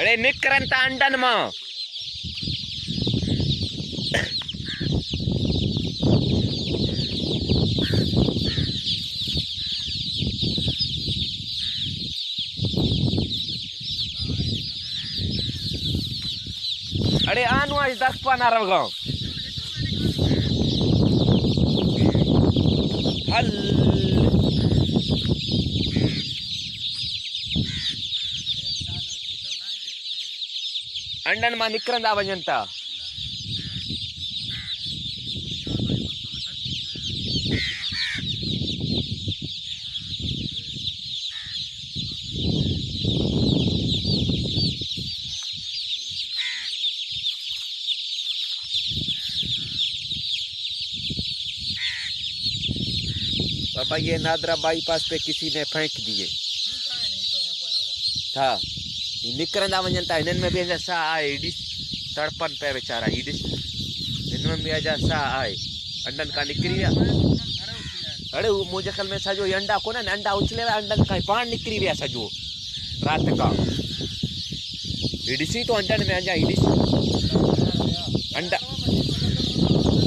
अरे निकरंता अंडन मां अरे आनु आज 10-15 गांव हल अंडन मां निकरंदा वञनि था। पापा ये नादरा बाईपास पे किसी ने फेंक दिए था निकरंदा वञनि था। हिननि में बि अञा साह आहे ॾिस तड़पनि पिया वीचारा ही ॾिस हिन में बि अञा साह आहे अंडनि खां निकिरी विया। अड़े मुंहिंजे ख्याल में सॼो ही अंडा कोन आहिनि अंडा उछले विया अंडनि खां पाण निकिरी विया सॼो राति खां। ही ॾिसी तो अंडनि में अञा ही ॾिस अंडा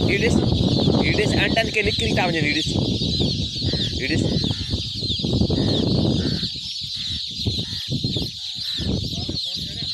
ही ॾिस अंडनि खे निकिरी था वञनि ही ॾिस